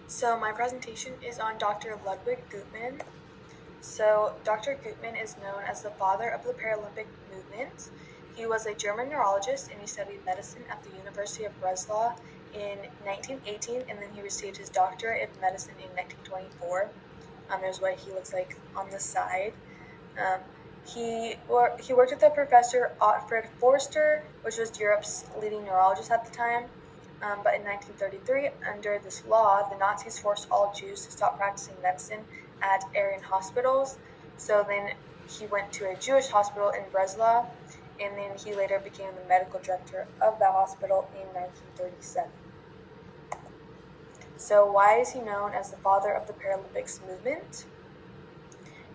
So my presentation is on Dr. Ludwig Gutmann. So Dr. Gutmann is known as the father of the Paralympic movement. He was a German neurologist and he studied medicine at the University of Breslau in 1918, and then he received his doctorate of medicine in 1924. There's what he looks like on the side. Um, he worked with the Professor Otfried Forster, which was Europe's leading neurologist at the time. But in 1933, under this law, the Nazis forced all Jews to stop practicing medicine at Aryan hospitals. So then he went to a Jewish hospital in Breslau, and then he later became the medical director of that hospital in 1937. So why is he known as the father of the Paralympics movement?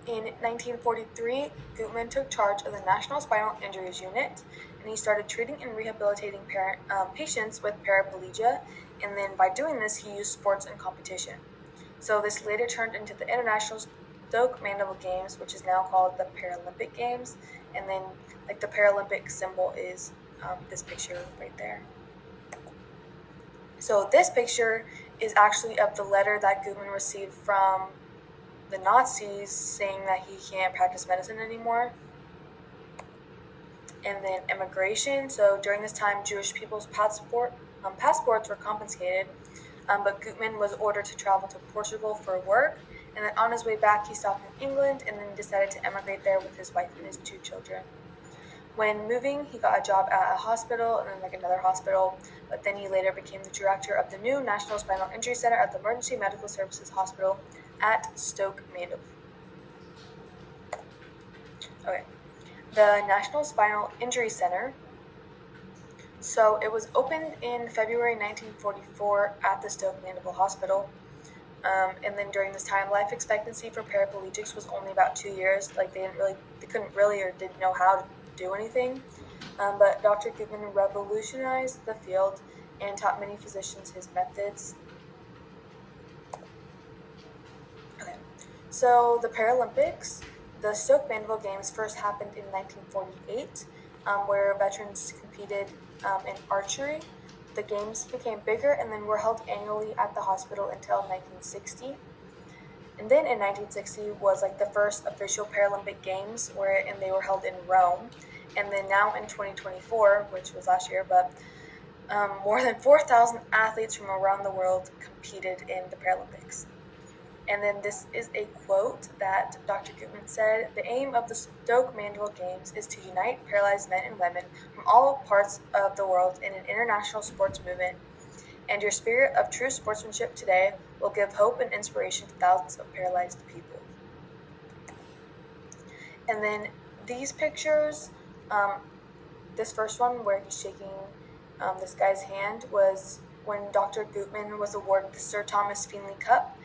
In 1943, Gutmann took charge of the National Spinal Injuries Unit, and he started treating and rehabilitating patients with paraplegia, and then by doing this, he used sports and competition. So this later turned into the International Stoke Mandeville Games, which is now called the Paralympic Games, and then like the Paralympic symbol is this picture right there. So this picture is actually of the letter that Gutmann received from the Nazis saying that he can't practice medicine anymore. And then immigration. So during this time, Jewish people's passports were confiscated, but Gutmann was ordered to travel to Portugal for work. And then on his way back, he stopped in England and then decided to emigrate there with his wife and his 2 children. When moving, he got a job at a hospital and then another hospital, but then he later became the director of the new National Spinal Injury Center at the Emergency Medical Services Hospital at Stoke Mandeville. Okay, the National Spinal Injury Center. So it was opened in February 1944 at the Stoke Mandeville Hospital. And then during this time, life expectancy for paraplegics was only about 2 years. Like they couldn't really or didn't know how to do anything. But Dr. Gutmann revolutionized the field and taught many physicians his methods. Okay, so the Paralympics, the Stoke Mandeville Games first happened in 1948, where veterans competed in archery. The games became bigger and then were held annually at the hospital until 1960. And then in 1960 was like the first official Paralympic Games, and they were held in Rome. And then now in 2024, which was last year, but more than 4,000 athletes from around the world competed in the Paralympics. And then this is a quote that Dr. Gutmann said: "The aim of the Stoke Mandeville Games is to unite paralyzed men and women from all parts of the world in an international sports movement. And your spirit of true sportsmanship today will give hope and inspiration to thousands of paralyzed people." And then these pictures, this first one where he's shaking this guy's hand was when Dr. Gutmann was awarded the Sir Thomas Feenley Cup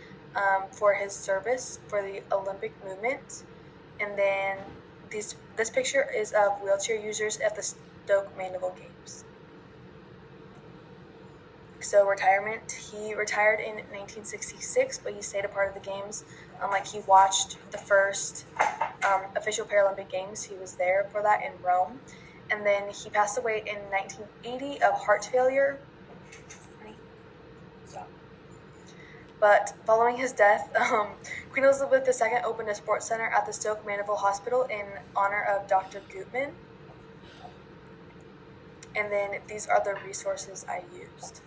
for his service for the Olympic movement. And then this picture is of wheelchair users at the Stoke Mandeville Games. So retirement, he retired in 1966, but he stayed a part of the games. He watched the first official Paralympic Games. He was there for that in Rome. And then he passed away in 1980 of heart failure. But following his death, Queen Elizabeth II opened a sports center at the Stoke Mandeville Hospital in honor of Dr. Gutmann. And then these are the resources I used.